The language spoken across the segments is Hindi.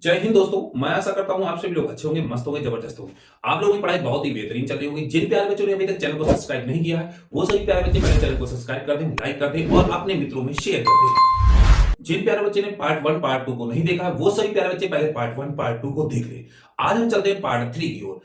जय हिंद दोस्तों। मैं आशा करता हूं आप सभी लोग अच्छे होंगे, मस्त होंगे, जबरदस्त होंगे। आप लोगों की पढ़ाई बहुत ही बेहतरीन चल रही होगी। जिन प्यारे बच्चों ने अभी तक चैनल को सब्सक्राइब नहीं किया है वो सभी प्यारे बच्चे मेरे चैनल को सब्सक्राइब कर दें, लाइक कर दें और अपने मित्रों में शेयर कर दें। जिन प्यारे बच्चे ने पार्ट 1 पार्ट 2 को नहीं देखा वो सभी प्यारे बच्चे पहले पार्ट 1 पार्ट 2 को देख ले। आज हम चलते हैं पार्ट 3 की ओर।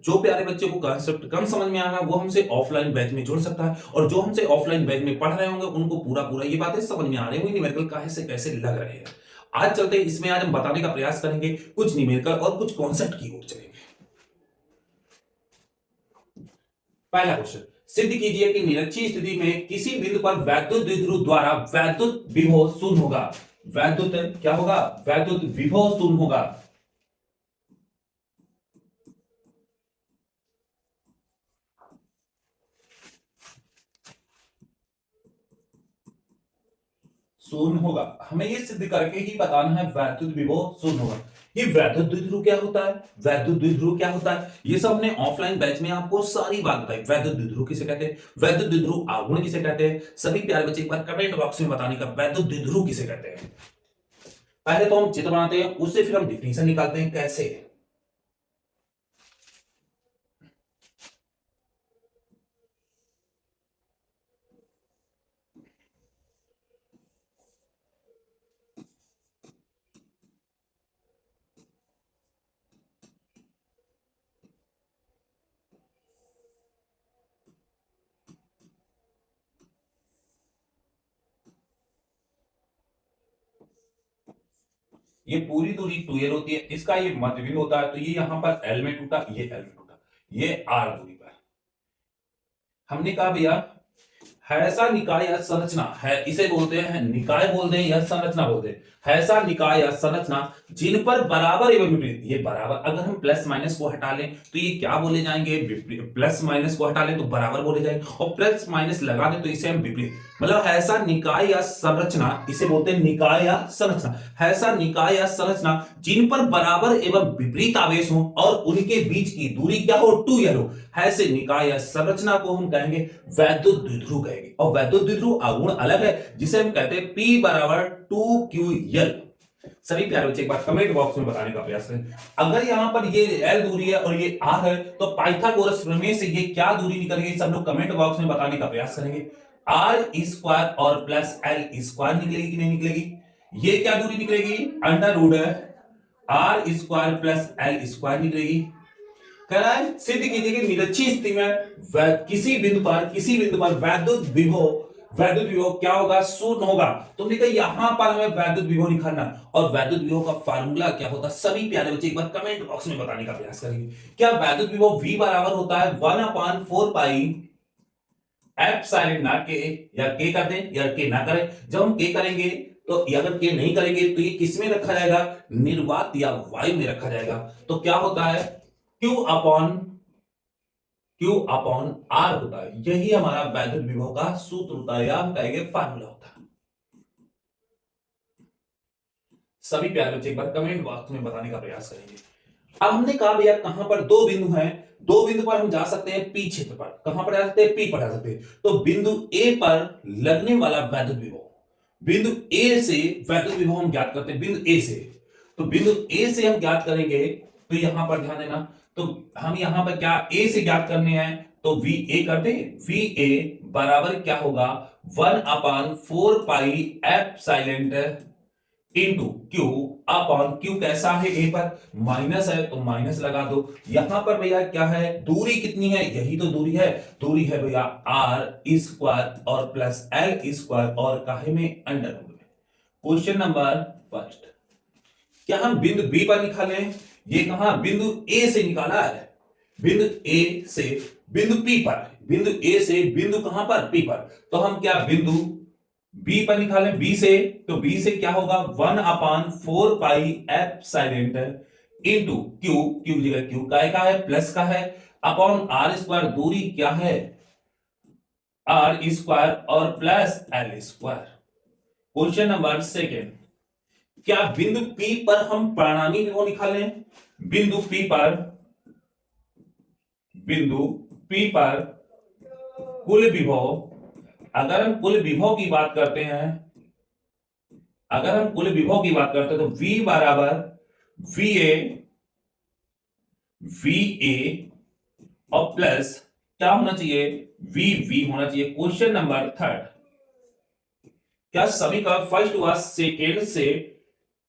जो प्यारे बच्चे को कंसेप्ट कम समझ में आना वो हमसे ऑफलाइन बैच में जुड़ सकता है, और जो हमसे ऑफलाइन बैच में पढ़ रहे होंगे उनको पूरा पूरा ये बातें समझ में आ रही होंगी, न्यूमेरिकल कैसे कैसे लग रहे हैं। आज चलते हैं इसमें, आज हम बताने का प्रयास करेंगे कुछ न्यूमेरिकल और कुछ कॉन्सेप्ट की ओर चलेंगे। पहला क्वेश्चन, सिद्ध कीजिए कि निरक्षीय स्थिति में किसी बिंदु पर वैद्युत द्विध्रुव द्वारा वैद्युत विभव शून्य होगा। वैद्युत क्या होगा? वैद्युत विभव शून्य होगा। शून्य होगा। हमें ये सिद्ध करके ही बताना है वैद्युत विभव शून्य होगा। ये वैद्युत द्विध्रुव क्या होता है? वैद्युत द्विध्रुव क्या होता है? ये सब हमने ऑफलाइन बैच में आपको सारी बात बताई। वैद्युत द्विध्रुव किसे कहते हैं, वैद्युत द्विध्रुव आघूर्ण किसे कहते हैं, सभी प्यारे बच्चे एक बार कमेंट बॉक्स में बताने का वैद्युत द्विध्रुव किसे कहते हैं। पहले तो हम चित्र बनाते हैं, उससे फिर हम डिफिनेशन निकालते हैं कैसे। ये पूरी दूरी 2l होती है, इसका ये मध्य बिंदु होता है, तो ये यहां पर l में टूटा, ये l में टूटा, ये r दूरी पर। हमने कहा भैया हैसा निकाय या संरचना है, इसे बोलते हैं निकाय बोलते हैं या संरचना बोलते हैं। हैसा निकाय या संरचना जिन पर बराबर एवं विपरीत, ये बराबर, अगर हम प्लस माइनस को हटा लें तो ये क्या बोले जाएंगे? प्लस माइनस को हटा लें तो बराबर बोले जाएंगे, और प्लस माइनस लगा दें तो इसे हम विपरीत, मतलब ऐसा निकाय या संरचना, इसे बोलते हैं निकाय या संरचना। ऐसा निकाय या संरचना जिन पर बराबर एवं विपरीत आवेश हो और उनके बीच की दूरी क्या हो? 2l हो, ऐसे निकाय या संरचना को हम कहेंगे वैद्युत द्विध्रुव कहेंगे। और वैद्युत द्विध्रुव आघूर्ण अलग है जिसे हम कहते हैं P बराबर 2ql। सभी प्यारे बच्चे एक बार कमेंट बॉक्स में बताने का प्रयास करें। अगर यहां पर ये l दूरी है और ये r है तो पाइथागोरस प्रमेय से ये क्या दूरी निकलेगी, सब लोग कमेंट बॉक्स में बताने का प्रयास करेंगे। r स्क्वायर और प्लस l स्क्वायर निकलेगी कि नहीं निकलेगी? ये क्या दूरी निकलेगी? Under root r square plus l square निकलेगी। कह रहा है सिद्ध कीजिए कि निरक्षीय स्थिति में किसी बिंदु पर वैद्युत विभव क्या होगा? शून्य होगा। तुमने कहा यहां पर हमें वैद्युत विभव निकालना, और वैद्युत विभव का फार्मूला क्या होता है? सभी प्यारे बच्चे एक बार कमेंट बॉक्स में बताने का प्रयास करेंगे। क्या वैद्युत विभव V बराबर होता है 1/4 पाई एप्सिलॉन नॉट के, या k कर दें या k ना करें। जब हम k करेंगे तो अगर k नहीं करेंगे तो ये किस में रखा जाएगा? निर्वात या वायु में रखा जाएगा। तो क्या होता है? Q अपॉन R होता है। यही हमारा वैद्युत विभव का सूत्र होता है, या हम कहेंगे फार्मूला होता है। सभी प्यारे बच्चे एक बार कमेंट बॉक्स में बताने का प्रयास करेंगे। अब हमने कहा भैया कहां पर दो बिंदु हैं, दो बिंदु पर हम जा सकते हैं P क्षेत्र पर। कहां पर जा सकते हैं? P पर जा सकते हैं। तो बिंदु A पर लगने वाला वैद्युत विभव, बिंदु A से वैद्युत विभव हम ज्ञात करते हैं। बिंदु A से, तो बिंदु A से हम ज्ञात करेंगे, तो यहां पर ध्यान देना, तो हम यहां पर क्या A से ज्ञात करने हैं, तो VA करते हैं। VA बराबर क्या होगा? 1/4 pi epsilon into Q upon Q। कैसा है? A पर माइनस है तो माइनस लगा दो। यहां पर भैया क्या है? दूरी कितनी है? यही तो दूरी है। दूरी है भैया R स्क्वायर और प्लस L स्क्वायर, और काहे में? अंडर रूट में। क्वेश्चन नंबर फर्स्ट, क्या हम बिंदु B पर निकालें? ये कहां? बिंदु A से निकाला है। बिंदु A से बिंदु P पर, बिंदु A से बिंदु कहां पर? P पर। तो हम क्या बिंदु B पर निकालें? B से, तो B से क्या होगा? 1/4 pi epsilon into Q, Q की जगह Q का है, प्लस का है, अपॉन R स्क्वायर, दूरी क्या है? R स्क्वायर और plus L square. Question number second, क्या बिंदु P पर हम परिणामी विभव निकालें? बिंदु P पर, बिंदु P पर कुल विभव, अगर हम कुल विभव की बात करते हैं, अगर हम कुल विभव की बात करते हैं तो V बराबर वी ए और प्लस क्या होना चाहिए, वी होना चाहिए। क्वेश्चन नंबर थर्ड, क्या समीकरण फर्स्ट व सेकेंड से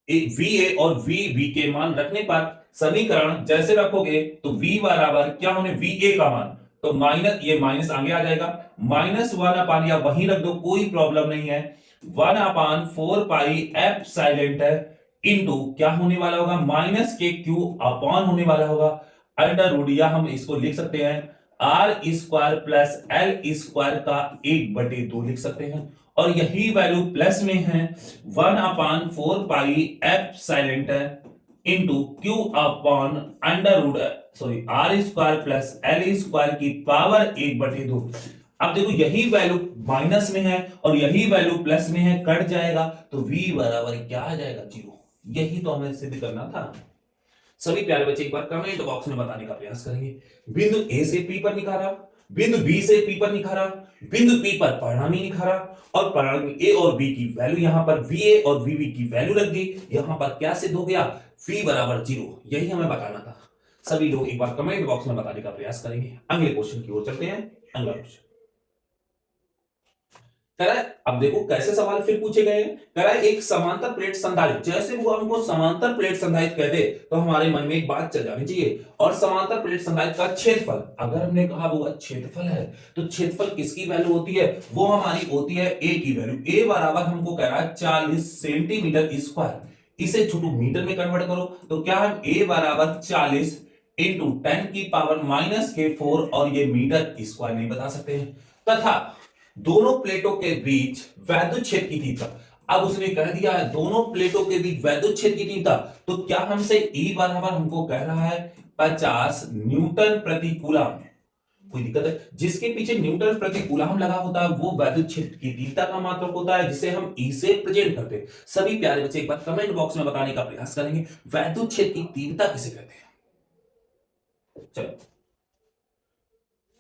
वी ए और वी के मान रखने पर समीकरण जैसे रखोगे तो v बराबर क्या होने, वी ए का मान, तो माइनस, ये माइनस आगे आ जाएगा, -1/, या वहीं रख दो कोई प्रॉब्लम नहीं है, 1/4 एफ साइलेंट है इंटू क्या होने वाला होगा, माइनस के क्यू अपॉन होने वाला होगा अंडर रूट, या हम इसको लिख सकते हैं r² प्लस l² का 1/2 लिख सकते हैं, और यही वैल्यू प्लस में है 1/4 एफ साइलेंट है into q upon under root, sorry r² plus l² की पावर 1/2। अब देखो यही वैल्यू माइनस में है और यही वैल्यू प्लस में है, कट जाएगा तो v बराबर क्या आ जाएगा, 0। यही तो हमें सिद्ध करना था। सभी प्यारे बच्चे एक बार कमेंट बॉक्स में बताने का प्रयास करेंगे, बिंदु ए से पी पर निखारा, बिंदु बी से पी पर निखारा, बिंदु पी पर परिणामी निखारा, और परिणामी ए और बी की वैल्यू यहां पर वी ए और वी की वैल्यू रख दी, यहां पर क्या सिद्ध हो गया, v बराबर 0। यही हमें बताना था। सभी लोग एक बार कमेंट बॉक्स में बताने का प्रयास करेंगे। अगले क्वेश्चन की ओर चलते हैं। अगला क्वेश्चन कह रहा है, अब देखो कैसे सवाल फिर पूछे गए हैं। कह रहा है एक समांतर प्लेट संधारित्र, जैसे वो हमको समांतर प्लेट संधारित्र कहते तो हमारे मन में एक बात चल जानी चाहिए, और समांतर प्लेट संधारित्र का क्षेत्रफल, अगर हमने कहा वो क्षेत्रफल है तो क्षेत्रफल किसकी वैल्यू होती है, वो हमारी होती है ए की वैल्यू। ए बराबर हमको कह रहा है 40 सेंटीमीटर स्क्वायर, इसे छोटू मीटर में कन्वर्ट करो तो क्या है, ए बराबर 40 इंटू 10⁻⁴ और ये मीटर स्क्वायर नहीं बता सकते हैं, तथा दोनों प्लेटों के बीच वैद्युत क्षेत्र की तीव्रता। अब उसने कह दिया है दोनों प्लेटों के बीच वैद्युत क्षेत्र की तीव्रता, तो क्या हमसे E बराबर हमको कह रहा है 50 न्यूटन प्रति कूलम। कोई दिक्कत है, जिसके पीछे न्यूटन प्रति कूलम लगा होता है वो वैद्युत क्षेत्र की तीव्रता का मात्रक होता है, जिसे हम E से प्रेजेंट करते हैं। सभी प्यारे बच्चे एक बार कमेंट बॉक्स में बताने का प्रयास करेंगे वैद्युत क्षेत्र की तीव्रता किसे कहते हैं। चलो,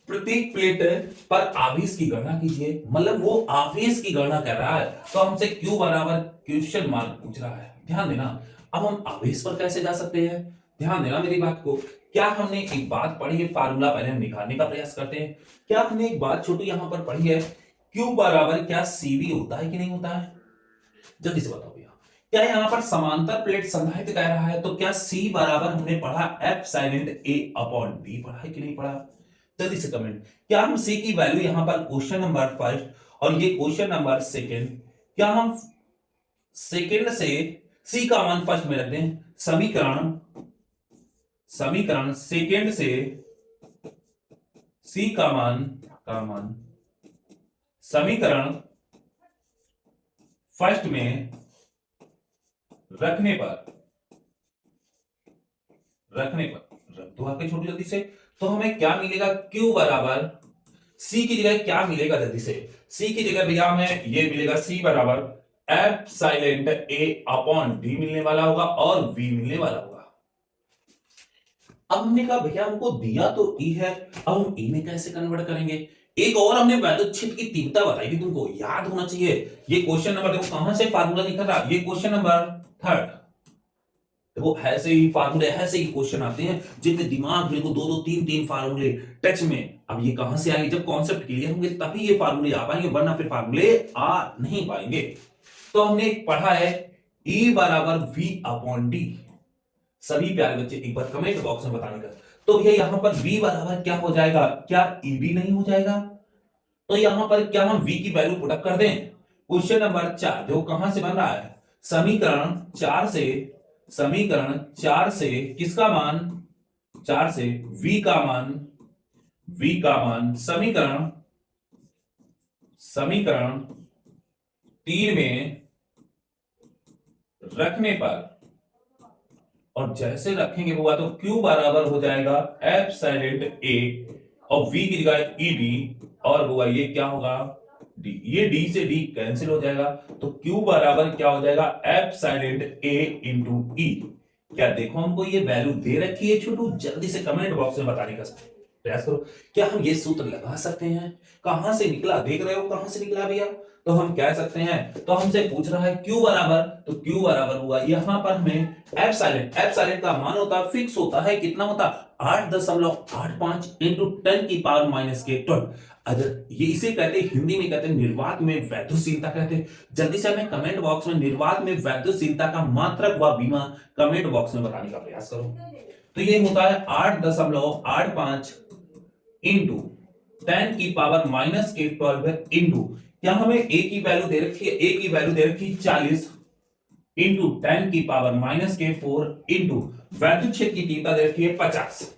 प्रत्येक प्लेट पर आवेश की गणना कीजिए, मतलब वो आवेश की गणना कर रहा है तो हमसे क्यू बराबर क्वेश्चन मार्क पूछ रहा है। ध्यान देना, अब हम आवेश पर कैसे जा सकते हैं, ध्यान देना मेरी बात को। क्या हमने एक बात पढ़ी है, फार्मूला पहले हम निकालने का प्रयास करते हैं। क्या हमने एक बात छोटू यहां पर पढ़ी है, क्यू बराबर क्या सीवी होता है कि नहीं होता है, जल्दी से बताओ भैया। क्या यहां पर समांतर प्लेट संधारित्र कह रहा है तो क्या सी बराबर हमने पढ़ा एफ साइलेंट ए अपॉन डी पढ़ा है कि नहीं पढ़ा, जल्दी से कमेंट। क्या हम सी की वैल्यू यहां पर क्वेश्चन नंबर फर्स्ट और ये क्वेश्चन नंबर सेकंड, क्या हम सेकंड से सी का मान फर्स्ट में रख दें, समीकरण सेकंड से सी का मान समीकरण फर्स्ट में रखने पर रख दो आके छोटी जल्दी से, तो हमें क्या मिलेगा, Q बराबर C की जगह क्या मिलेगा, जल्दी से C की जगह भैया हमें ये मिलेगा C बराबर F silent A upon D मिलने वाला होगा और V मिलने वाला होगा। अब हमने कहा भैया हमको दिया तो E है, अब हम E में कैसे कन्वर्ट करेंगे। एक और हमने वैद्युत क्षेत्र की तीव्रता बताई थी, तुमको याद होना चाहिए। ये क्वेश्चन नंबर देखो कहां से फार्मूला निकल रहा, ये क्वेश्चन नंबर थर्ड। देखो ऐसे ही फार्मूले, ऐसे ही क्वेश्चन आते हैं जिनमें दिमाग में को दो तीन फार्मूले टच में। अब ये कहां से आएंगे, जब कॉन्सेप्ट क्लियर होंगे तभी ये फार्मूले आ पाएंगे, वरना फिर फार्मूले आ नहीं पाएंगे। तो हमने पढ़ा है E बराबर V अपॉन डी। सभी प्यारे बच्चे एक बार कमेंट बॉक्स में बताने का, तो भैया यहां पर V बराबर क्या हो जाएगा, क्या ED नहीं हो जाएगा। तो यहां पर क्या हम V की वैल्यू पुट अप कर दें। क्वेश्चन नंबर 4 देखो कहां से बन रहा है, समीकरण 4 से किसका मान, 4 से V का मान समीकरण 3 में रखने पर, और जैसे रखेंगे होगा तो Q बराबर हो जाएगा एफ साइलेंट A और V की जगह ED, और होगा ये क्या होगा D, ये D से D कैंसिल हो जाएगा, तो Q बराबर क्या हो जाएगा F silent A into E। क्या देखो हमको ये वैल्यू दे रखी है छोटू, जल्दी से कमेंट बॉक्स में बताने का प्रयास करो। क्या हम ये सूत्र लगा सकते हैं, कहां से निकला, देख रहे हो कहां से निकला भैया, तो हम कह सकते हैं, तो हमसे पूछ रहा है Q बराबर, तो Q बराबर हुआ यहां पर हमें एप्सिलॉन का मान होता है, फिक्स होता है, कितना होता है 8.85 इंटू 10 की पावर माइनस के 12। अगर ये इसे कहते हैं, हिंदी में कहते हैं निर्वात में वैद्युतशीलता कहते हैं। जल्दी से हमें कमेंट बॉक्स में निर्वात में वैद्युतशीलता का मात्रक व बीमा कमेंट बॉक्स में बताने का प्रयास करो। तो ये होता है 8.85 इंटू 10 की पावर माइनस के 12 इंटू, क्या हमें ए की वैल्यू दे रखी है, ए की वैल्यू दे रखी है 40 इंटू 10 की पावर माइनस के 4 इंटू वैद्युत क्षेत्र की तीव्रता दे रखी है 50।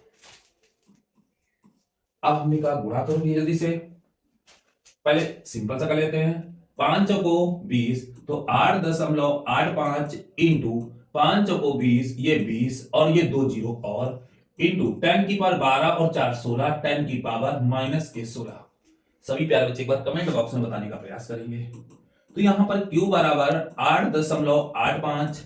अब हमने कहा गुणा करो जल्दी से, पहले सिंपल सा कर लेते हैं, 5 को 20, तो 8.85 इंटू 5 को 20, ये 20 और ये 2 जीरो और इंटू 10 की पावर 12 और 4 16, 10 की पावर माइनस के 16। सभी प्यारे बच्चे एक बार कमेंट बॉक्स में बताने का प्रयास करेंगे। तो यहां पर Q बराबर 8.85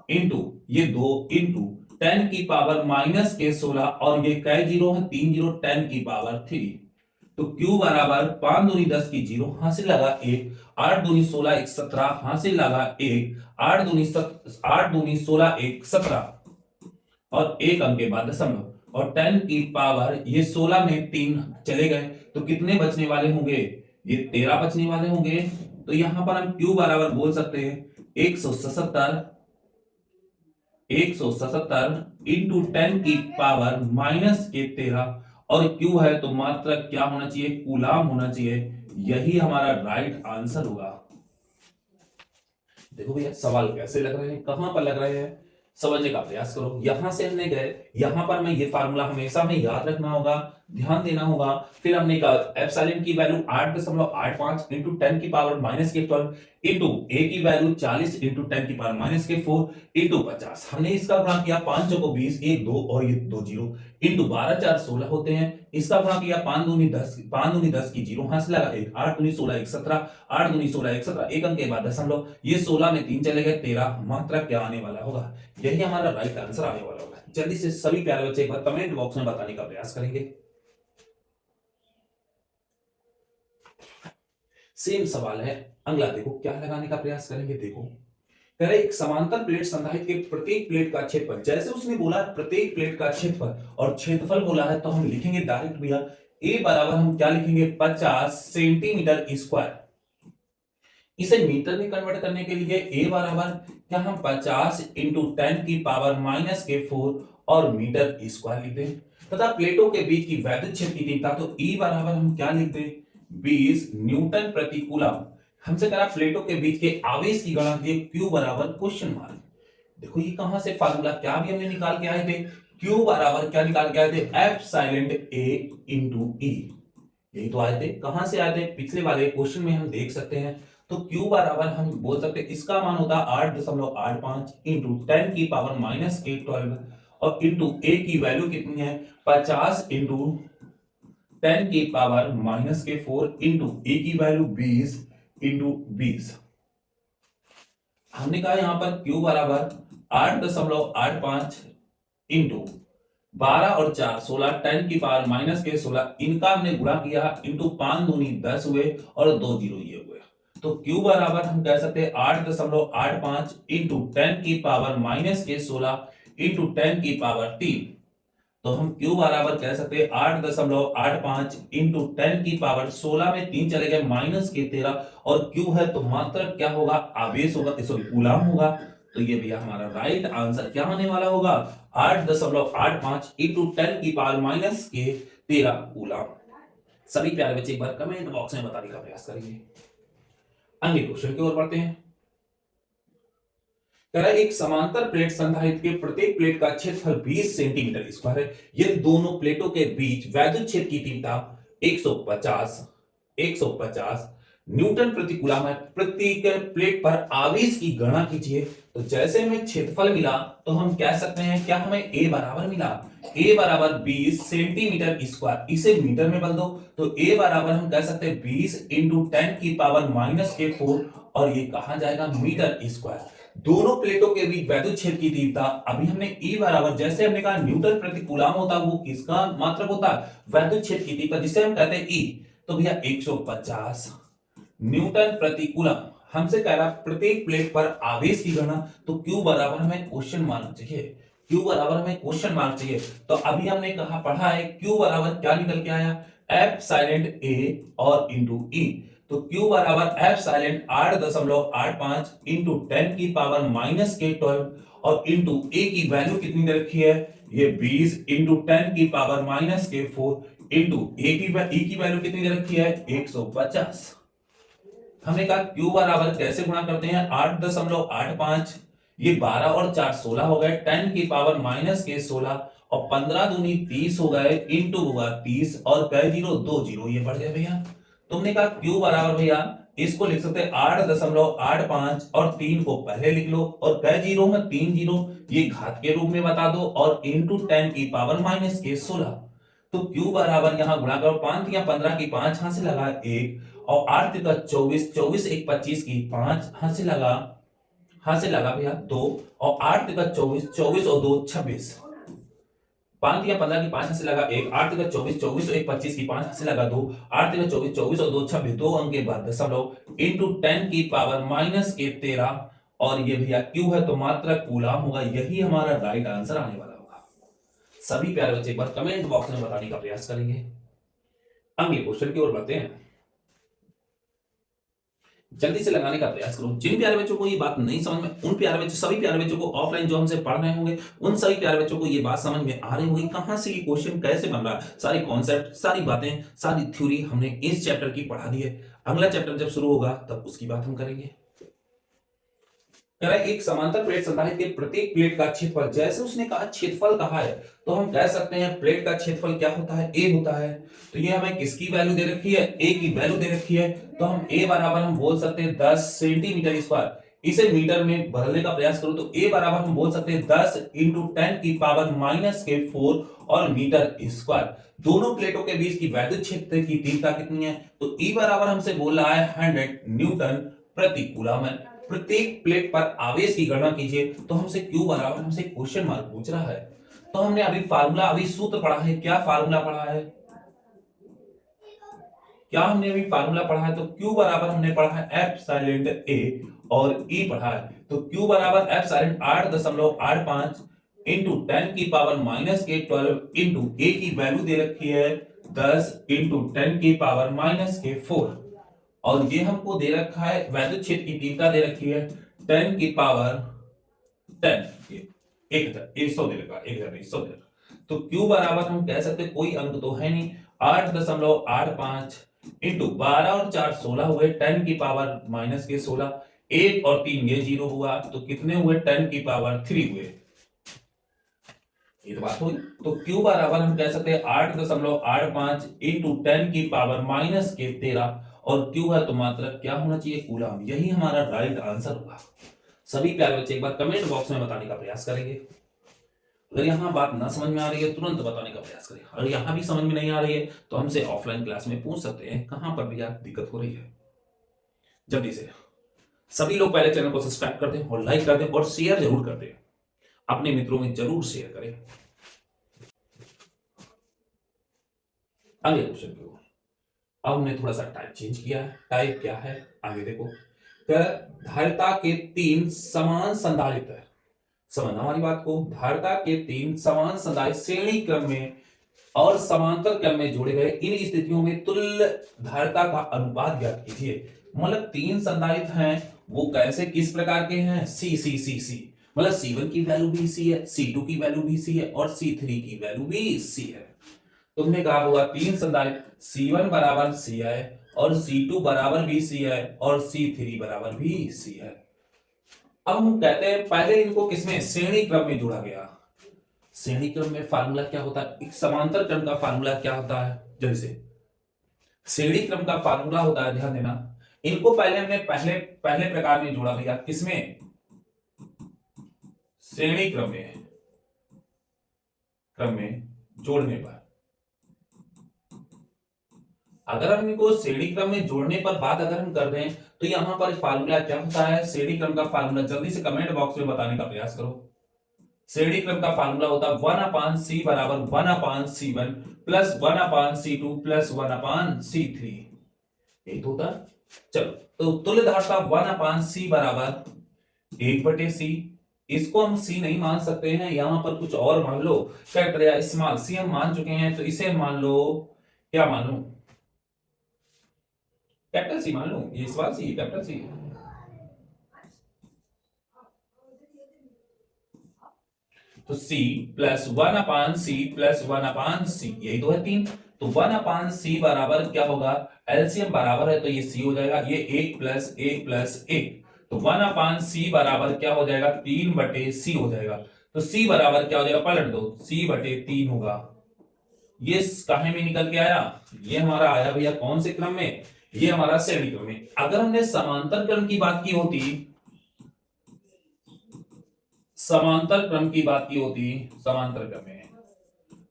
इंटू ये 2 इंटू 10 की पावर माइनस के 16 और ये कई जीरो है 3 जीरो 10 की पावर 3। तो Q बराबर 5 दूनी 10 की जीरो, हासिल लगा 1, 8 दूनी 16 1 17, हासिल लगा 1, 8 दूनी 16 1 17 और एक अंक के बाद दशमलव, और 10 की पावर ये 16 में 3 चले गए, तो कितने बचने वाले होंगे, ये 13 बचने वाले होंगे। तो यहां पर हम Q बराबर बोल सकते हैं 177 इंटू 10 की पावर माइनस के 13, और Q है तो मात्र क्या होना चाहिए, कूलाम होना चाहिए। यही हमारा राइट आंसर होगा। देखो भैया सवाल कैसे लग रहे हैं, कहां पर लग रहे हैं, समझने का प्रयास करो। यहां से हमने गए, यहां पर मैं ये फार्मूला हमेशा हमें याद रखना होगा, ध्यान देना होगा। फिर हमने कहा एप्सिलॉन की वैल्यू 8.85 इंटू 10 की पावर माइनस के 12 इंटू ए की वैल्यू 40 इंटू 10 की पावर माइनस के 4 इंटू 50। हमने इसका गुणा किया 5 को 20, 1 2 और ये 2 जीरो इंटू 12 4 16 होते हैं। इसका गुणा किया 5 दूनी 10 की जीरो, हासिल लगा 1, 8 दूनी 16 1 17, 8 दूनी 16 1 17, एक अंक के बाद दशमलव, ये 16 में 3 चले गए 13, मात्रा क्या आने वाला होगा, यही हमारा राइट आंसर आने वाला होगा। जल्दी से सभी प्यारे बच्चे एक बार कमेंट बॉक्स में बताने का प्रयास करेंगे। सेम सवाल है अगला, देखो क्या लगाने का प्रयास करेंगे। देखो कह रहे एक समांतर प्लेट संधारित्र के प्रत्येक प्लेट का क्षेत्रफल, जैसे उसने बोला प्रत्येक प्लेट का क्षेत्रफल और क्षेत्रफल बोला है, तो हम लिखेंगे डायरेक्ट भैया ए बराबर हम क्या लिखेंगे 50 सेंटीमीटर स्क्वायर। इसे मीटर में कन्वर्ट करने के लिए ए बराबर क्या हम 50 इंटू 10 की पावर माइनस के 4 और मीटर स्क्वायर लिखते हैं, तथा प्लेटों के बीच की वैद्युत क्षेत्र की तीव्रता, तो ई बराबर हम क्या लिखते हैं 20 न्यूटन प्रति कूलम। हमसे कहा प्लेटों के बीच के आवेश की गणना कीजिए, Q बराबर क्वेश्चन मार्क। देखो ये कहां से फार्मूला क्या भी हमने निकाल के आए थे, Q बराबर क्या निकाल के आए थे एप्सिलॉन A इंटू E। यही तो आए थे, कहां से आए थे, पिछले वाले क्वेश्चन में हम देख सकते हैं। तो Q बराबर हम बोल सकते हैं इसका मान होता है 8.85 इंटू 10 की पावर माइनस के 12 और इंटू A की वैल्यू कितनी है 50 इंटू 10 की पावर माइनस के 4 इंटू ए की वैल्यू 20 इंटू 20। हमने कहा यहां पर Q बराबर 8.85 इंटू 12 और 4 16, 10 की पावर माइनस के 16, इनका हमने गुणा किया इंटू 5 दूनी 10 हुए और 2 जीरो ये हुए। तो Q बराबर हम कह सकते हैं 8.85 इंटू 10 की पावर माइनस के 16 इंटू 10 की पावर 3। तो हम Q बराबर कह सकते हैं 8.85 इंटू 10 की पावर 16 में 3 चले गए माइनस के 13, और Q है तो मात्र क्या होगा आवेश होगा, सॉरी कूलम होगा। तो ये भैया हमारा राइट आंसर क्या होने वाला होगा 8.85 इंटू 10 की पावर माइनस के 13 कूलम। सभी प्यारे बच्चे एक बार कमेंट बॉक्स में बताने का प्रयास करेंगे। अगले क्वेश्चन की ओर बढ़ते हैं। कह रहा है एक समांतर प्लेट संधारित्र के प्रत्येक प्लेट का क्षेत्रफल 20 सेंटीमीटर स्क्वायर है। यदि दोनों प्लेटों के बीच वैद्युत क्षेत्र की तीव्रता 150 न्यूटन प्रति कूलम है, प्रत्येक प्लेट पर आवेश की गणना कीजिए। तो जैसे हमें क्षेत्रफल मिला तो हम कह सकते हैं क्या हमें ए बराबर मिला, ए बराबर 20 सेंटीमीटर स्क्वायर, इसे मीटर में बदल दो तो ए बराबर हम कह सकते हैं 20 इंटू 10 की पावर माइनस के 4 और ये कहा जाएगा मीटर स्क्वायर। दोनों प्लेटों के बीच वैद्युत क्षेत्र की तीव्रता, अभी हमने E बराबर जैसे हमने कहा न्यूटन प्रति कूलम होता है, वो किसका मात्रक होता है वैद्युत क्षेत्र की तीव्रता, जिसे हम कहते हैं E। तो भैया 150 न्यूटन प्रति कूलम। हमसे कह रहा प्रत्येक प्लेट पर आवेश की गणना, तो Q बराबर हमें क्वेश्चन मार्क चाहिए, Q बराबर हमें क्वेश्चन मार्क चाहिए। तो अभी हमने कहा पढ़ा है Q बराबर क्या निकल के आया, एफ साइलेंट ए और इंटू ई। तो Q बराबर एफ साइलेंट 8.85 इंटू 10 की पावर माइनस के 12 और इंटू ए की वैल्यू कितनी दे रखी है, ये 20 इंटू 10 की पावर माइनस के 4 इंटू ए की वैल्यू कितनी दे रखी है 150। हमने कहा Q बराबर कैसे गुणा करते हैं, 8.85, ये 12 और 4 16 हो गए, 10 की पावर माइनस के 16 और 15 दूनी 30 हो गए, इंटू होगा 30 और कई जीरो 2 जीरो ये बढ़ गए भैया। तुमने कहा Q बराबर भैया इसको लिख सकते हैं 8.85 और 3 को पहले लिख लो और कई जीरो में 3 जीरो ये घात के रूप में बता दो और इंटू 10 की पावर माइनस के 16। तो Q बराबर यहां गुणा करो, 5 या 15 की 5 हाथ से लगा 1 और 8 का 24, 24 एक 25 की 5 हाथ से लगा भैया 2 और 8 का 24, 24 और 2 26, 5 या 15 की 5 हाथ से लगा 1, 8 का 24, 24 और एक 25 की 5 हाथ से लगा 2, 8 का 24, 24 और 2 26, 2 अंक के बाद दशमलव इंटू 10 की पावर माइनस के 13 और ये भैया Q है तो मात्रा कूलम होगा, यही हमारा राइट आंसर आने वाला होगा। सभी प्यारे बच्चे एक बार कमेंट बॉक्स में बताने का प्रयास करेंगे। अगले क्वेश्चन की ओर बढ़ते हैं, जल्दी से लगाने का प्रयास करो। जिन प्यारे बच्चों को ये बात नहीं समझ में, उन प्यारे बच्चों, सभी प्यारे बच्चों को ऑफलाइन जो हमसे पढ़ रहे होंगे उन सभी प्यारे बच्चों को ये बात समझ में आ रही होगी कहां से ये क्वेश्चन कैसे बन रहा है, सारी कॉन्सेप्ट, सारी बातें, सारी थ्योरी हमने इस चैप्टर की पढ़ा दी है। अगला चैप्टर जब शुरू होगा तब उसकी बात हम करेंगे। एक समांतर प्लेट संधारित्र के प्रत्येक प्लेट का क्षेत्रफल, जैसे उसने कहा क्षेत्रफल कहा है तो हम कह सकते हैं प्लेट का क्षेत्रफल क्या होता है, ए होता है। तो ये हमें किसकी वैल्यू दे रखी है, ए की वैल्यू दे रखी है। तो हम ए बराबर हम बोल सकते हैं 10 सेंटीमीटर स्क्वायर। इसे मीटर में बदलने का प्रयास करो तो ए बराबर हम बोल सकते हैं 10 इंटू 10 की पावर माइनस के 4 और मीटर स्क्वायर। दोनों प्लेटों के बीच की वैद्युत क्षेत्र की तीव्रता कितनी है, तो ई बराबर हमसे बोल रहा है 100 न्यूटन प्रति कूलम। प्रत्येक प्लेट पर आवेश की गणना कीजिए, तो हमसे Q बराबर हमसे क्वेश्चन मार्क पूछ रहा है। तो हमने अभी सूत्र पढ़ा है, क्या फार्मूला पढ़ा है, तो Q बराबर हमने पढ़ा है एफ साइलेंट ए और E पढ़ा है। तो Q बराबर एफ साइलेंट 8.85 इंटू 10 की पावर माइनस के 12 इंटू ए की वैल्यू दे रखी है 10 इंटू 10 की पावर माइनस के 4 और ये हमको दे रखा है वैद्युत क्षेत्र की तीव्रता दे रखी है 10 की पावर 10, 100 दे रखा, 1100 दे रखा। तो Q बराबर हम कह सकते कोई अंक तो है नहीं, 8.85 इंटू 12 और 4 16 हुए, 10 की पावर माइनस के 16, 1 और 3 ये 0 हुआ, तो कितने हुए 10 की पावर 3 हुए, ये तो बात हुई। तो Q बराबर हम कह सकते हैं 8.85 इंटू 10 की पावर माइनस के 13 और Q है तो मात्रा क्या होना चाहिए, कूलम। यही हमारा राइट आंसर होगा। सभी प्यारे बच्चे एक बार कमेंट बॉक्स में बताने का प्रयास करेंगे। अगर यहाँ बात ना समझ में आ रही है तुरंत बताने का प्रयास करें, अगर यहाँ भी समझ में नहीं आ रही है तो हमसे ऑफलाइन क्लास में पूछ सकते हैं कहां पर भैया दिक्कत हो रही है। जल्दी से सभी लोग पहले चैनल को सब्सक्राइब कर दें और लाइक कर दें और शेयर जरूर कर दें, अपने मित्रों में जरूर शेयर करें। अगले क्वेश्चन की ओर। अब हमने थोड़ा सा टाइप चेंज किया है। टाइप क्या है आगे देखो, धारिता के 3 समान संधारित्र, समझना हमारी बात को, धारिता के 3 समान संधारित्र श्रेणी क्रम में और समांतर क्रम में जोड़े गए, इन स्थितियों में तुल्य धारिता का अनुपात ज्ञात कीजिए। मतलब 3 संधारित्र हैं, वो कैसे किस प्रकार के हैं, सी सी सी सी, मतलब C1 की वैल्यू भी C है, C2 की वैल्यू भी C है और C3 की वैल्यू भी C है। तुमने कहा होगा 3 संधारित्र C1 बराबर C है और C2 बराबर भी C है और C3 बराबर भी C है। अब हम कहते हैं पहले इनको किसमें, श्रेणी क्रम में जोड़ा गया। श्रेणी क्रम में फार्मूला क्या होता है, एक समांतर क्रम का फार्मूला क्या होता है, जैसे श्रेणी क्रम का फार्मूला होता है, ध्यान देना। इनको पहले हमने पहले प्रकार में जोड़ा भैया, किसमें, श्रेणी क्रम में जोड़ने पर। अगर हम इनको श्रेणी क्रम में जोड़ने पर बात अगर हम कर दें तो यहां पर फार्मूला क्या होता है, श्रेणी क्रम का फार्मूला जल्दी से कमेंट बॉक्स में बताने का प्रयास करो। श्रेणी क्रम का फार्मूला होता है 1/c बराबर 1/c1 plus 1/c2 plus 1/c3, यही तो होता है। चलो, तो तुल्य धारता 1/c बराबर 1/c। इसको हम c नहीं मान सकते हैं, यहां पर कुछ और मान लो, कैपिटल या स्मॉल। c हम मान चुके हैं, तो इसे मान लो, क्या मान लो, कैपिटल सी मान लो। ये स्मॉल सी कैपिटल सी है। तो c plus 1/c plus 1/c, यही तो है 3। तो 1/c बराबर क्या होगा, एलसीएम बराबर है तो ये c हो जाएगा, ये 1 प्लस 1 प्लस 1। तो 1/c बराबर क्या हो जाएगा, 3/c हो जाएगा। तो c बराबर क्या हो जाएगा, पलट दो, c/3 होगा। ये काहे में निकल के आया, ये हमारा आया भैया कौन से क्रम में, ये हमारा श्रेणी क्रम में। अगर हमने समांतर क्रम की बात की होती, समांतर क्रम की बात की होती, समांतर क्रम में,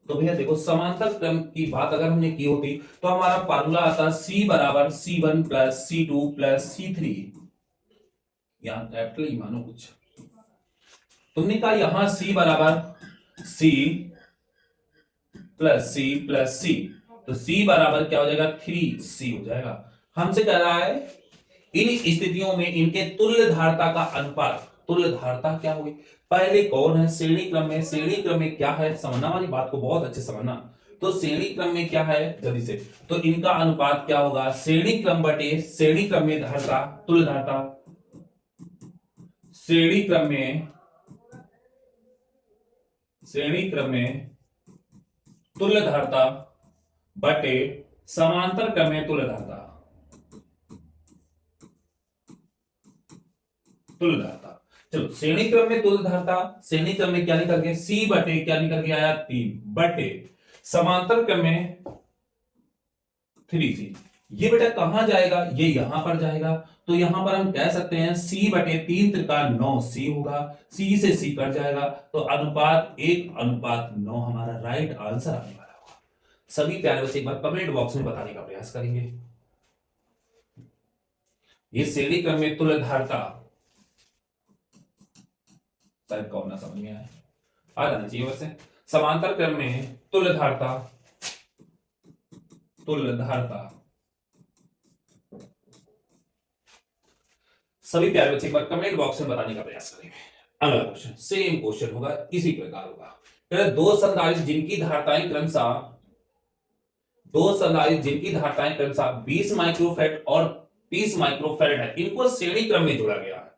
तो भैया देखो समांतर क्रम की बात अगर हमने की होती तो हमारा फार्मूला आता c बराबर c1 plus c2 plus c3। यहां कैपिटल ही मानो कुछ। तुमने कहा यहां c बराबर c plus c plus c, तो c बराबर क्या हो जाएगा, 3c हो जाएगा। हमसे कह रहा है इन स्थितियों में इनके तुल्य धारता का अनुपात। तुल्य धारता क्या होगी, पहले कौन है श्रेणी क्रम में, श्रेणी क्रम में क्या है, समझना वाली बात को बहुत अच्छे समझना। तो श्रेणी क्रम में क्या है जल्दी से, तो इनका अनुपात क्या होगा, श्रेणी क्रम बटे श्रेणी क्रम में धारता, तुल्य धारता, श्रेणी क्रम में, श्रेणी क्रम में तुल्य धारता बटे समांतर क्रम में तुल्य धारता, तुल्य धारता। चलो श्रेणी क्रम में तुल्य धारता, श्रेणी क्रम में क्या निकल के, c बटे क्या निकल के आया, 3 बटे समांतर क्रम में 3c। ये बेटा कहां जाएगा, ये यहां पर जाएगा। तो यहां पर हम कह सकते हैं c/3 त्रिका 9c होगा, c से c कट जाएगा, तो अनुपात 1/9 हमारा राइट आंसर आने वाला होगा। सभी प्यारे बच्चे एक बार कमेंट बॉक्स में बताने का प्रयास करेंगे। ये श्रेणी क्रम में तुल्य धारता, शायद कौन ना समझ में आए, आ जाना चाहिए वैसे। समांतर क्रम में तुल्य धारता, तुल्य धारता, सभी प्यारे बच्चे एक बार कमेंट बॉक्स में बताने का प्रयास करेंगे। अगला क्वेश्चन सेम क्वेश्चन होगा, इसी प्रकार होगा। दो संधारित्र जिनकी धारताएं क्रमशः, दो संधारित्र जिनकी धारताएं क्रमशः 20 माइक्रोफैराड और 30 माइक्रोफैराड है, इनको श्रेणी क्रम में जोड़ा गया है।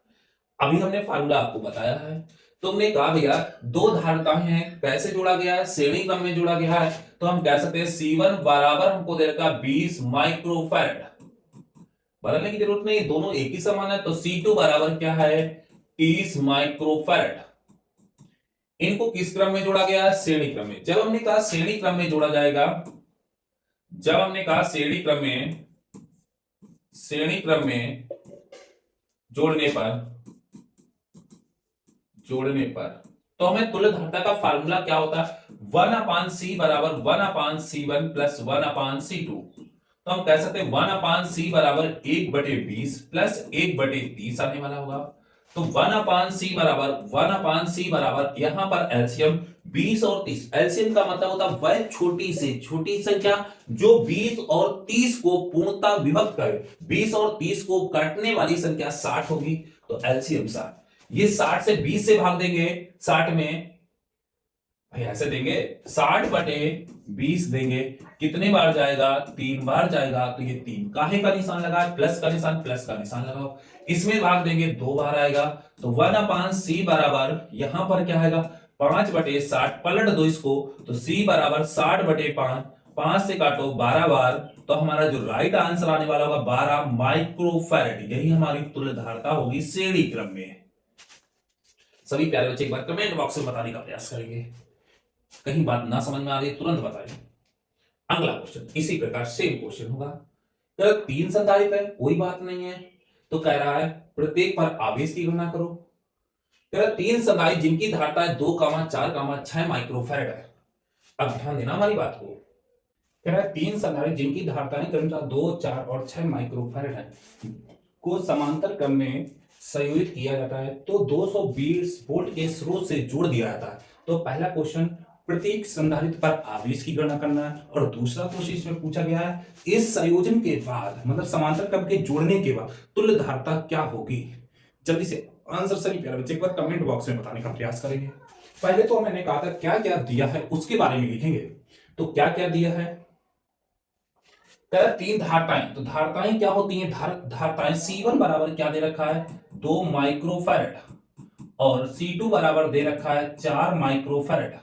अभी हमने फार्मूला आपको बताया है। तुमने कहा भैया दो धारताएं हैं, कैसे जोड़ा गया है, श्रेणी क्रम में जोड़ा गया है। तो हम कह सकते हैं C1 बराबर हमको दे रखा 20 माइक्रोफैराड, बदलने की जरूरत नहीं, दोनों एक ही समान है। तो C2 बराबर क्या है, 30 माइक्रोफैराड। इनको किस क्रम में जोड़ा गया है, श्रेणी क्रम में। जब हमने कहा श्रेणी क्रम में जोड़ा जाएगा, जब हमने कहा श्रेणी क्रम में, श्रेणी क्रम में जोड़ने पर, जोड़ने पर तो हमें तुल्य धारता का फार्मूला क्या होता है, 1/c बराबर 1/c1 प्लस 1/c2। तो हम कह सकते हैं 1/c बराबर 1/20 प्लस 1/30 आने वाला होगा। तो 1/c बराबर 1/c बराबर यहां पर एलसीएम 20 और 30, एलसीएम का मतलब होता है वह छोटी से छोटी संख्या जो 20 और 30 को पूर्णतः विभक्त करे। 20 और 30 को काटने वाली संख्या 60 होगी, तो एलसीएम 60। ये 60 से 20 से भाग देंगे, 60 में भाई ऐसे देंगे 60/20 देंगे, कितने बार जाएगा, 3 बार जाएगा। तो ये 3 काहे का निशान लगा, प्लस का निशान, प्लस का निशान लगाओ। इसमें भाग देंगे 2 बार आएगा, तो 1/c बराबर यहां पर क्या आएगा, 5/60। पलट दो इसको, तो c बराबर 60/5, 5 से काटो 12 बार, तो हमारा जो राइट आंसर आने वाला होगा 12 माइक्रोफैराड। यही हमारी तुल्य धारता होगी श्रेणी क्रम में। सभी प्यारे बच्चे एक बार कमेंट बॉक्स में बताने का प्रयास करेंगे, कहीं बात ना समझ में आ रही तुरंत बताइए। अगला क्वेश्चन इसी प्रकार सेम क्वेश्चन होगा। तो 3 संधारित्र है, कोई बात नहीं है, तो कह रहा है प्रत्येक पर आवेश की गणना करो। 3 संधारित्र जिनकी धारता है 2, 4, 6 माइक्रोफैराड है। अब ध्यान देना हमारी बात को, कह रहा है 3 संधारित्र जिनकी धारताएं क्रमशः 2, 4 और 6 माइक्रोफैराड है को समांतर क्रम में संयोजित किया जाता है, तो 220 वोल्ट के स्रोत से जोड़ दिया जाता है। तो पहला क्वेश्चन प्रत्येक संधारित्र पर आवेश की गणना करना है। और दूसरा क्वेश्चन इसमें पूछा गया है इस संयोजन के बाद मतलब समांतर क्रम के जोड़ने के बाद तुल्य धारिता क्या होगी। जल्दी से आंसर सभी प्यारे बच्चे एक बार कमेंट बॉक्स में बताने का प्रयास करेंगे। पहले तो मैंने कहा था क्या क्या दिया है उसके बारे में लिखेंगे। तो क्या क्या दिया है, तीन धारताएं। तो धारताएं क्या होती हैं, धारताएं C1 बराबर क्या दे रखा है 2 माइक्रोफैरड और C2 बराबर दे रखा है 4 माइक्रोफैरड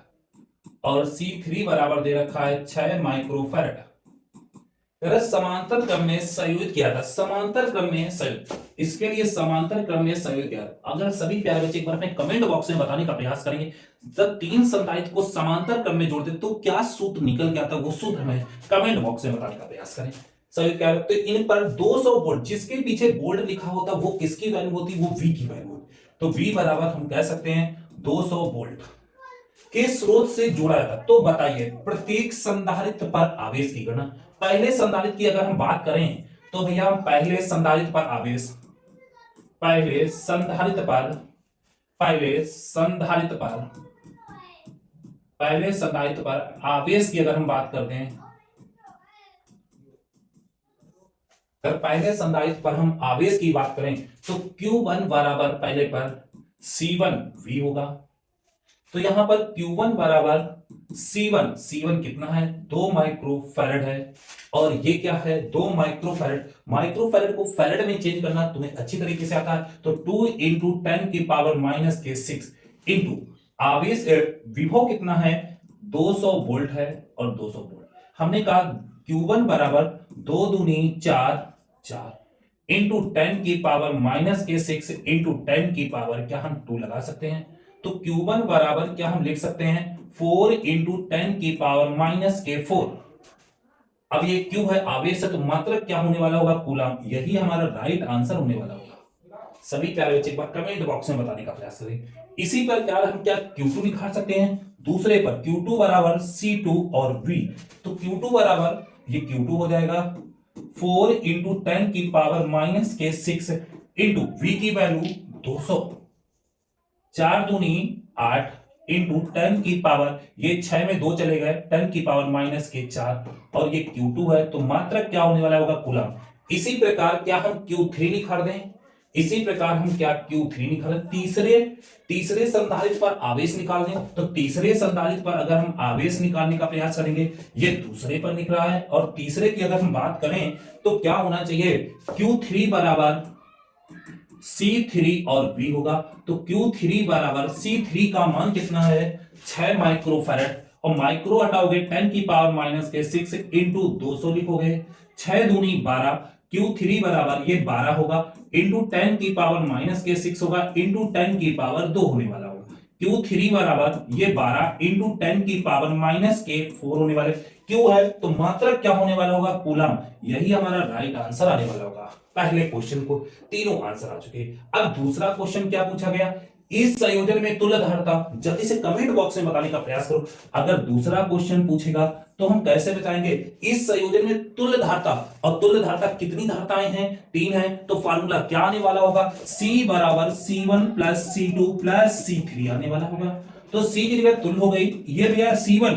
और C3 बराबर दे रखा है 6 माइक्रोफैरड। समांतर क्रम में संयोजित किया था, समांतर क्रम में संयोजित, इसके लिए समांतर क्रम में संयोजित किया। अगर सभी प्यारे बच्चे एक बार अपने कमेंट बॉक्स में बताने का प्रयास करेंगे जब तीन संधारित्र को समांतर क्रम में जोड़ते तो क्या सूत्र निकल के आता, वो सूत्र हमें कमेंट बॉक्स में बताने का प्रयास करें। संयोजित क्या तो इन पर 200 वोल्ट जिसके पीछे बोल्ड लिखा होता वो किसकी वैल्यू होती, वो V की वैल्यू होती। तो V बराबर हम कह सकते हैं 200 वोल्ट के स्रोत से जोड़ा जाता। तो बताइए प्रत्येक संधारित्र पर आवेश की गणना। पहले संधारित्र की अगर हम बात करें तो भैया पहले संधारित्र पर आवेश, पहले संधारित्र पर आवेश की अगर हम बात करते हैं, अगर पहले संधारित्र पर हम आवेश की बात करें तो Q1 बराबर पहले पर C1 V होगा। तो यहां पर Q1 बराबर C1 कितना है 2 माइक्रोफैरड है और ये क्या है 2 माइक्रोफैरड। माइक्रोफैरड को फैरड में चेंज करना तुम्हें अच्छी तरीके से आता है। तो 2 इंटू 10 की पावर -6 इंटू आवेश विभव कितना है 200 वोल्ट है और 200 वोल्ट। हमने कहा Q1 बराबर 2 दूनी 4 इंटू 10 की पावर -6 इंटू 10 की पावर क्या हम 2 लगा सकते हैं। तो Q1 बराबर क्या हम लिख सकते हैं 4 इंटू 10 की पावर -4। अब ये Q है आवेश है तो मात्रक क्या होने वाला होगा कूलम। यही हमारा राइट आंसर होने वाला होगा। सभी प्यारे बच्चे एक बार कमेंट बॉक्स में बताने का प्रयास करें। इसी पर क्या हम क्या Q2 निकाल सकते हैं दूसरे पर Q2 बराबर C2 और V। तो Q2 बराबर ये Q2 हो जाएगा 4 इंटू 10 की पावर -6 इंटू V की वैल्यू 200, 4 दूनी 8 इंटू 10 की पावर ये 6 में 2 चले गए 10 की पावर -4 और ये Q2 है तो मात्रक क्या होने वाला होगा कूलम। इसी प्रकार क्या हम Q3 निकाल दें, इसी प्रकार हम क्या Q3 निकाल तीसरे संधारित्र पर आवेश निकाल दें। तो तीसरे संधारित्र पर अगर हम आवेश निकालने का प्रयास करेंगे ये दूसरे पर निकल रहा है और तीसरे की अगर हम बात करें तो क्या होना चाहिए Q3 बराबर C3 और V होगा। तो Q3 बराबर C3 का मान कितना है 6 माइक्रोफैरड और माइक्रो हटाओगे 10 की पावर -6 इंटू 200 लिखोगे 6 दूनी 12। Q3 बराबर ये 12 होगा इंटू 10 की पावर -6 होगा इंटू 10 की पावर 2 होने वाला होगा। Q3 बराबर ये 12 इंटू 10 की पावर -4 होने वाले। क्यों है तो मात्रक क्या होने वाला होगा कूलम। यही हमारा राइट आंसर आने वाला होगा। पहले क्वेश्चन को तीनों आंसर आ चुके। अब दूसरा क्वेश्चन क्या पूछा गया इस संयोजन में तुल्य धारिता। जल्दी से कमेंट बॉक्स में बताने का प्रयास करो। अगर दूसरा क्वेश्चन पूछेगा तो हम कैसे बताएंगे इस संयोजन में तुल्य धारिता। और तुल्य धारिता कितनी धारिताएं हैं 3 है। तो फार्मूला क्या आने वाला होगा C बराबर C1 plus C2 plus C3 आने वाला होगा। तो C की जगह तुल्य हो गई ये भैया C1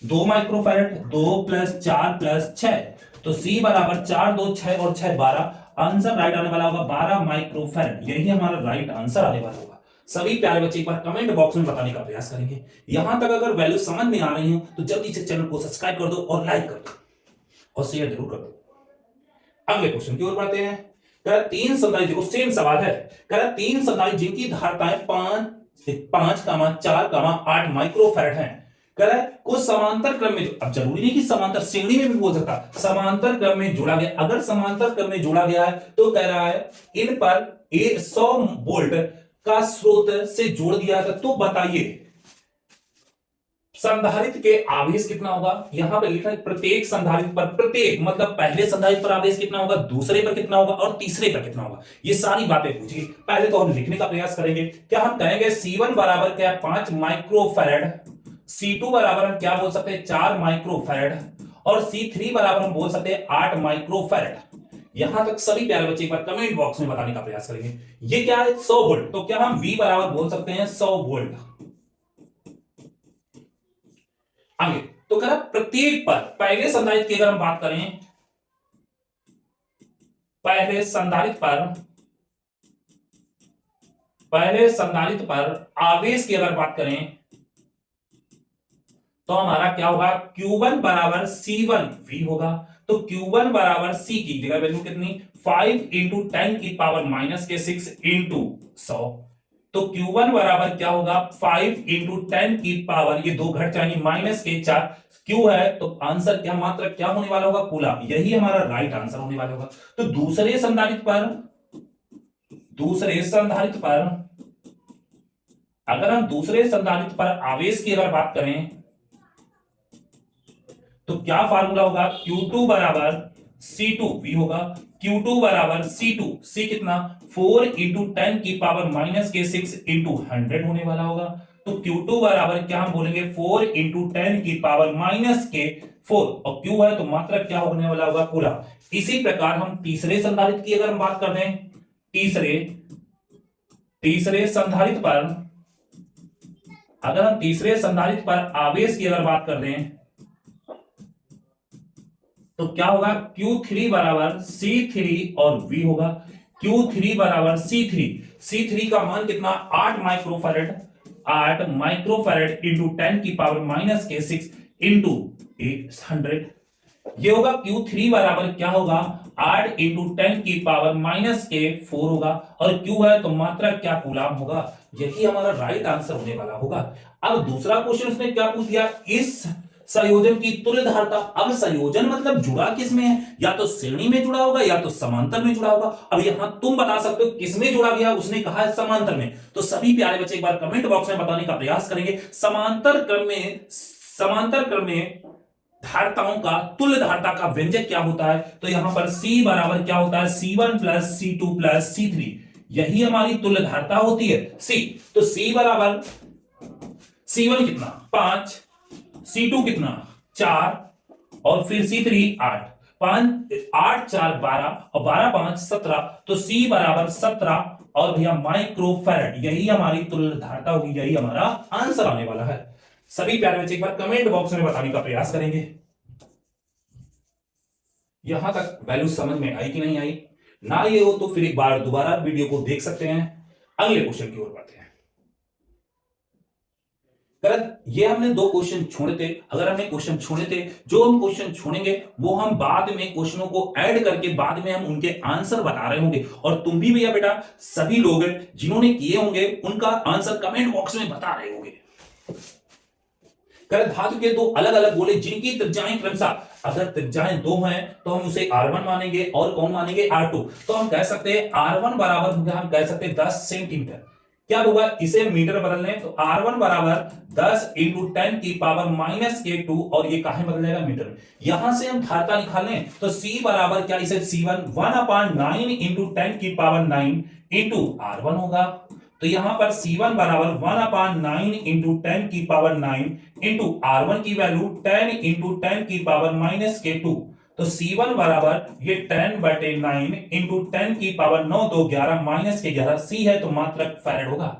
2 माइक्रोफैरड 2 प्लस 4 प्लस 6। तो C बराबर 4 2 6 और 6 12। आंसर राइट आने वाला होगा 12 माइक्रोफैरड। यही हमारा राइट आंसर आने वाला होगा। सभी प्यारे बच्चे एक बार कमेंट बॉक्स में बताने का प्रयास करेंगे। यहां तक अगर वैल्यू समझ में आ रही हो तो जल्दी से चैनल को सब्सक्राइब कर दो और लाइक कर दो और शेयर जरूर कर दो। अगले क्वेश्चन की ओर बढ़ते हैं। कह तीन संधारित्र देखो सेम सवाल है। कह तीन संधारित्र जिनकी धारिताएं 5 4 8 माइक्रोफैरड हैं। कह रहा है कुछ समांतर क्रम में, अब जरूरी नहीं कि समांतर श्रेणी में भी बोल सकता, समांतर क्रम में जोड़ा गया। अगर समांतर क्रम में जोड़ा गया है तो कह रहा है इन पर 100 वोल्ट का स्रोत से जोड़ दिया था। तो बताइए संधारित्र के आवेश कितना होगा। यहां पर लिखा है प्रत्येक संधारित्र पर, प्रत्येक मतलब पहले संधारित्र पर आवेश कितना होगा, दूसरे पर कितना होगा और तीसरे पर कितना होगा। ये सारी बातें पूछी। पहले तो हम लिखने का प्रयास करेंगे। क्या हम कहेंगे C1 बराबर क्या 5 माइक्रोफैरड, C2 बराबर हम क्या बोल सकते हैं 4 माइक्रोफैरड और C3 बराबर हम बोल सकते हैं 8 माइक्रोफैरड। यहां तक सभी प्यारे बच्चे एक बार कमेंट बॉक्स में बताने का प्रयास करेंगे। ये क्या है 100 वोल्ट। तो क्या हम V बराबर बोल सकते हैं 100 वोल्ट। आगे तो कह रहा प्रत्येक पर पहले संधारित्र की अगर हम बात करें, पहले संधारित्र पर आवेश की अगर बात करें तो हमारा क्या होगा, Q1 बराबर C1 V होगा। तो Q1 बराबर C की जगह वैल्यू कितनी, 5 इंटू 10 की पावर माइनस के 6 इंटू 100। तो Q1 बराबर क्या होगा, 5 इंटू 10 की पावर, ये दो घट जाएंगे, माइनस के 4। Q है तो आंसर क्या, मात्रा क्या होने वाला होगा, कूलम। यही हमारा राइट आंसर होने वाला होगा। तो दूसरे संधारित्र पर अगर हम दूसरे संधारित्र पर आवेश की अगर बात करें तो क्या फार्मूला होगा, Q2 बराबर C2V होगा। Q2 बराबर C2, C कितना, 4 इंटू 10 की पावर माइनस के 6 इंटू 100 होने वाला होगा। तो Q2 बराबर क्या हम बोलेंगे, 4 इंटू 10 की पावर माइनस के 4, और Q है तो मात्रा क्या होने वाला होगा, कूलम। इसी प्रकार हम तीसरे संधारित्र की अगर हम बात कर दें, तीसरे संधारित्र पर अगर हम तीसरे संधारित्र पर आवेश की अगर बात कर दें तो क्या होगा, Q3 बराबर C3 और V होगा। Q3 बराबर C3 का मान कितना, 8 माइक्रोफैरड, 8 माइक्रोफैरड इंटू 10 की पावर माइनस के 6 इंटू 100। ये होगा Q3 बराबर क्या होगा, 8 इंटू 10 की पावर माइनस के 4 होगा, और Q है तो मात्रा क्या, कूलम होगा। यही हमारा राइट आंसर होने वाला होगा। अब दूसरा क्वेश्चन उसने क्या पूछ दिया, इस संयोजन की तुल्य धारता। अब संयोजन मतलब जुड़ा किसमें है, या तो श्रेणी में जुड़ा होगा या तो समांतर में जुड़ा होगा। अब यहां तुम बता सकते हो किसमें जुड़ा गया, उसने कहा है समांतर में। तो सभी प्यारे बच्चे एक बार कमेंट बॉक्स में बताने का प्रयास करेंगे, समांतर क्रम में धारताओं का तुल्य धारता का व्यंजक क्या होता है। तो यहां पर C बराबर क्या होता है, C1 plus C2 plus C3, यही हमारी तुल्य धारता होती है C। तो C बराबर C1 कितना, 5, C2 कितना, 4, और फिर C3 8, 8 4 12 और 12 5 17। तो C बराबर 17 और भैया माइक्रोफैरड, यही हमारी तुल्य धारता होगी, यही हमारा आंसर आने वाला है। सभी प्यारे बच्चे एक बार कमेंट बॉक्स में बताने का प्रयास करेंगे। यहां तक वैल्यू समझ में आई कि नहीं आई, ना ये हो तो फिर एक बार दोबारा वीडियो को देख सकते हैं। अगले क्वेश्चन की ओर बढ़ते हैं। ये हमने दो क्वेश्चन छोड़े थे। अगर हमने क्वेश्चन छोड़े थे, जो हम क्वेश्चन छोड़ेंगे वो हम बाद में क्वेश्चनों को ऐड करके बाद में हम उनके आंसर बता रहे होंगे, और तुम भी भैया बेटा सभी लोग जिन्होंने किए होंगे उनका आंसर कमेंट बॉक्स में बता रहे होंगे। धातु के दो अलग अलग गोले जिनकी त्रिज्याएं क्रमशः, अगर त्रिज्याएं दो हैं तो हम उसे R1 मानेंगे और कौन मानेंगे, R2। तो हम कह सकते हैं R1 बराबर, हम कह सकते हैं 10 सेंटीमीटर। क्या होगा, इसे मीटर बदल लें तो R1 बराबर 10 इंटू 10 की पावर माइनस के 2, और ये काहे बदल जाएगा, मीटर में। यहां से हम धारता निकालें तो C बराबर क्या, इसे C1 1/9 इंटू 10 की पावर 9 इंटू R1 होगा। तो यहां पर C1 बराबर 1/9 इंटू 10 की पावर 9 इंटू R1 की वैल्यू 10 इंटू 10 की पावर माइनस के 2। तो C1 बराबर ये 10/9 इंटू 10 की पावर 9 2 11 माइनस के 11, C है तो मात्रक फैराड होगा।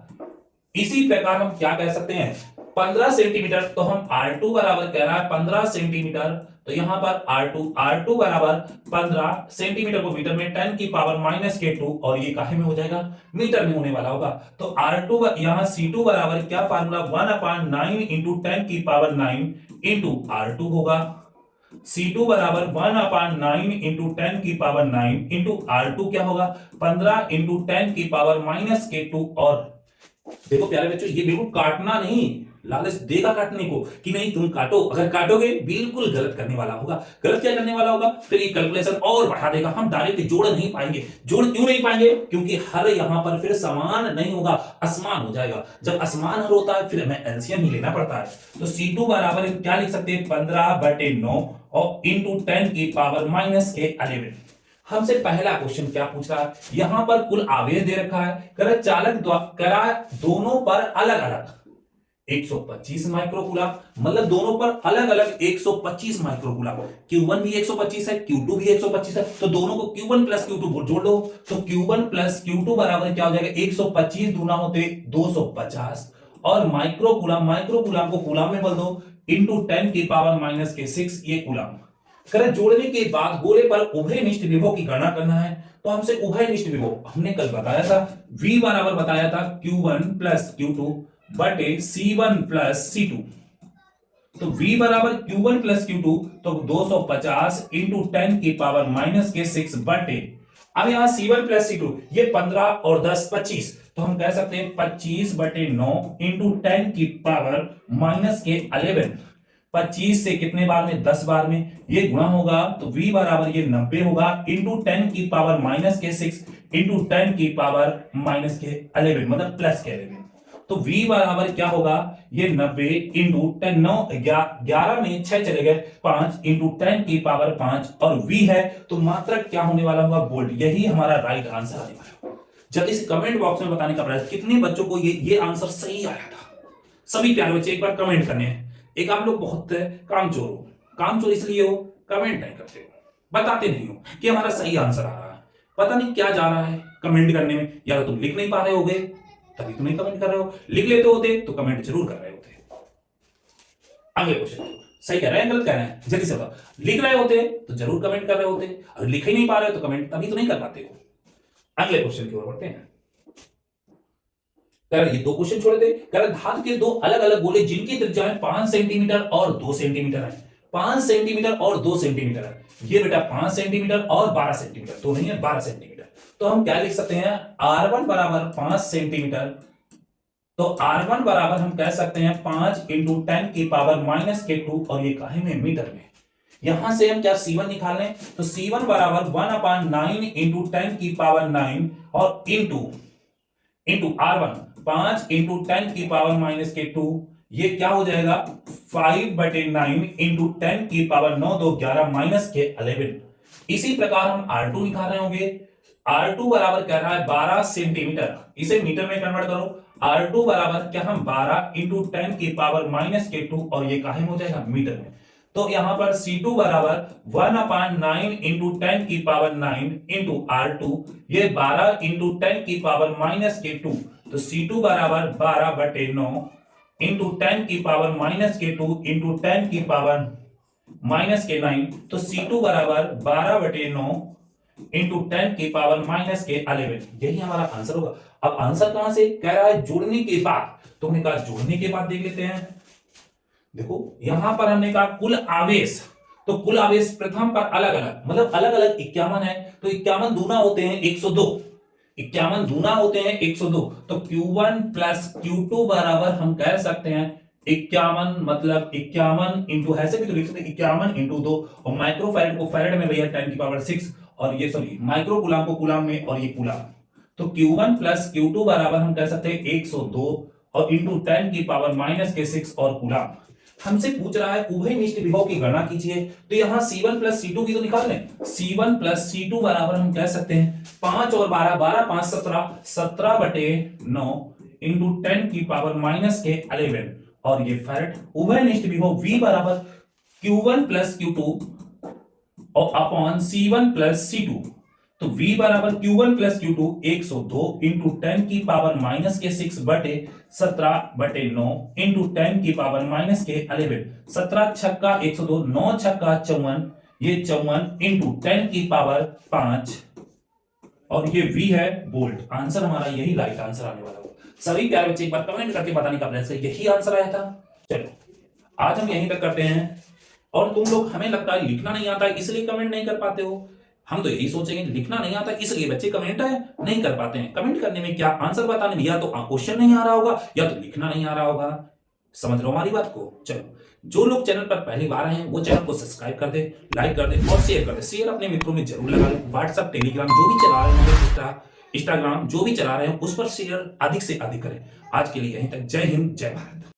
इसी प्रकार हम क्या कह सकते हैं, 15 सेंटीमीटर, तो हम R2 बराबर कह रहा है 15 सेंटीमीटर। तो यहां पर R2 बराबर 15 सेंटीमीटर को मीटर में 10 की पावर माइनस के 2, और ये काहे में हो जाएगा, मीटर में होने वाला होगा। तो R2 यहां C2 बराबर क्या फार्मूला, 1/9 इंटू 10 की पावर 9 इंटू R2 होगा। C2 बराबर 1/9 इंटू 10 की पावर 9 इंटू R2 क्या होगा, 15 इंटू 10 की पावर माइनस के 2। और देखो प्यारे बच्चों, ये बिल्कुल काटना नहीं, लालच देगा काटने को कि नहीं तुम काटो, अगर काटोगे बिल्कुल गलत करने वाला होगा। गलत क्या करने वाला होगा, फिर ये कैलकुलेशन और बढ़ा देगा, हम डायरेक्ट जोड़ नहीं पाएंगे। जोड़ क्यों नहीं पाएंगे, क्योंकि हर यहां पर फिर समान नहीं होगा, असमान हो जाएगा। जब असमान हर होता है फिर हमें एलसीएम ही लेना पड़ता है। तो C2 बराबर क्या लिख सकते हैं, 15/9 और इंटू 10 की पावर माइनस के 11। हमसे पहला क्वेश्चन क्या पूछ रहा है, यहां पर कुल आवेश दे रखा है, कर चालक करा दोनों पर अलग अलग 125 माइक्रोकूलम, मतलब दोनों पर अलग अलग 125 माइक्रोकूलम। Q1 भी 125 है, Q2 भी 125 है, तो दोनों को Q1 प्लस Q2 जोड़ दो। तो Q1 प्लस Q2 बराबर क्या हो जाएगा, 125 दूना होते 250, और माइक्रोकूलम को कूलम में बदल दो, इंटू 10 की पावर माइनस के 6 ये कूलम। करें जोड़ने के बाद गोले पर उभयनिष्ठ विभव की गणना करना है, तो हमसे उभयनिष्ठ विभव हमने कल बताया था, V बराबर बताया था Q1 प्लस Q2 बटे C1 प्लस C2। तो V बराबर Q1 प्लस Q2 तो 250 इंटू 10 की पावर माइनस के 6 बटे, अब यहां C1 प्लस C2 ये 15 और 10 25, तो हम कह सकते हैं 25 बटे 9 इंटू 10 की पावर माइनस के 11। 25 से कितने बार में, 10 बार में ये गुणा होगा, तो V बराबर ये 90 होगा इंटू 10 की पावर माइनस के 6 इंटू 10 की पावर माइनस के 11 मतलब प्लस के 11। तो V बराबर क्या होगा, ये 90 इंटू 10, 9 11 में 6 चले गए 5 इंटू 10 की पावर 5 और V है तो मात्रक क्या होने वाला होगा, बोल्ट। यही हमारा राइट आंसर आने वाला है। जल्दी से कमेंट बॉक्स में बताने का प्रयास कितने बच्चों को ये आंसर सही आया था। सभी प्यारे बच्चे एक बार कमेंट करने हैं। एक आप लोग बहुत कामचोर हो, कामचोर इसलिए हो कमेंट नहीं करते हो, बताते नहीं हो कि हमारा सही आंसर आ रहा है, पता नहीं क्या जा रहा है कमेंट करने में, या तो तुम लिख नहीं पा रहे होगे तभी तुम नहीं कमेंट कर रहे हो, लिख लेते होते तो कमेंट जरूर कर रहे होते। अगले क्वेश्चन, सही कह रहे हैं गलत कह रहे हैं, जल्दी से बताओ। लिख रहे होते तो जरूर कमेंट कर रहे होते, और लिख ही नहीं पा रहे हो तो कमेंट तभी तो नहीं कर पाते हो। अगले क्वेश्चन की ओर बढ़ते हैं। ये दो क्वेश्चन छोड़ दे। धातु के दो अलग अलग गोले जिनकी त्रिज्याएं 5 सेंटीमीटर और 2 सेंटीमीटर है, 5 सेंटीमीटर और 2 सेंटीमीटर है। ये बेटा 5 सेंटीमीटर और 12 सेंटीमीटर, तो नहीं है 12 सेंटीमीटर। तो हम क्या लिख सकते हैं, R1 बराबर 5 सेंटीमीटर, तो R1 बराबर हम कह सकते हैं 5 इंटू 10 की पावर माइनस के 2, और ये काहे में, मीटर में। यहां से हम क्या C1 निकाल लें, तो C1 बराबर 1/9 इंटू 10 की पावर 9 और इंटू R1 5 इंटू 10 की पावर माइनस के 2, ये क्या हो जाएगा 5/9 इंटू 10 की पावर 9 2 11 माइनस के 11। इसी प्रकार हम R2 निकाल रहे होंगे। R2 बराबर कह रहा है 12 सेंटीमीटर, इसे मीटर में कन्वर्ट करो। R2 बराबर क्या, हम 12 इंटू 10 की पावर माइनस के 2, और ये काहे में हो जाएगा, मीटर में। तो यहां पर C2 बराबर 1/9 इंटू 10 की पावर 9 इंटू R2, ये 12 इंटू 10 की पावर माइनस के 2, तो C2 बराबर 12/9 इंटू 10 की पावर माइनस के 2 इंटू 10 की पावर माइनस के 9, तो C2 बराबर 12/9 इंटू 10 की पावर माइनस के 11। यही हमारा आंसर होगा। अब आंसर कहां से, कह रहा है जोड़ने के बाद, तो हमने कहा जोड़ने के बाद देख लेते हैं। देखो यहां पर हमने कहा कुल आवेश, तो कुल आवेश प्रथम पर अलग अलग मतलब अलग अलग 51 है, तो 51 दूना होते हैं 102, 51 दूना होते हैं 102, तो Q1 प्लस Q2 बराबर हम कह सकते हैं 51, मतलब 51 इंटू ऐसे भी तो लिख सकते हैं 51 इंटू 2, और माइक्रोफैरड को फैरड में भैया 10 की पावर 6, और ये सॉरी माइक्रो कूलाम को कूलाम में, और ये कूलाम, तो Q1 प्लस Q2 बराबर हम कह सकते हैं 102 और इंटू 10 की पावर माइनस के 6 और कूलाम। हमसे पूछ रहा है उभयनिष्ठ विभव की गणना कीजिए, तो यहां C1 प्लस C2 की तो निकाल लें। C1 प्लस C2 बराबर हम कह सकते हैं 5 और 12, 12 5 17, 17/9 इंटू 10 की पावर माइनस के 11, और ये फैरड। उभयनिष्ठ विभव V बराबर Q1 प्लस Q2 और अपॉन C1 प्लस C2, तो V बराबर Q1 प्लस Q2 102 इंटू 10 की पावर माइनस के 6 बटे 17/9 इंटू 10 की पावर माइनस के 11, 17 छक्का 102, 9 छक्का 54, ये 54 इंटू 10 की पावर 5, और ये V है बोल्ट। आंसर हमारा यही राइट आंसर आने वाला होगा। सभी प्यारे बच्चे एक बार कमेंट करके बताने का प्रयास करें, यही आंसर आया था। चलो आज हम यहीं तक करते हैं, और तुम लोग, हमें लगता है लिखना नहीं आता इसलिए कमेंट नहीं कर पाते हो, हम तो यही सोचेंगे लिखना नहीं आता इसलिए बच्चे कमेंट नहीं कर पाते हैं। कमेंट करने में क्या, आंसर बताने में या तो क्वेश्चन नहीं आ रहा होगा या तो लिखना नहीं आ रहा होगा। समझ रहे हो हमारी बात को। चलो जो लोग चैनल पर पहली बार आए हैं वो चैनल को सब्सक्राइब कर दे, लाइक कर दे और शेयर कर दे। शेयर अपने मित्रों में जरूर लगा लें। व्हाट्सएप, टेलीग्राम जो भी चला रहे हैं, इंस्टाग्राम जो भी चला रहे हैं उस पर शेयर अधिक से अधिक करें। आज के लिए यहीं तक। जय हिंद, जय भारत।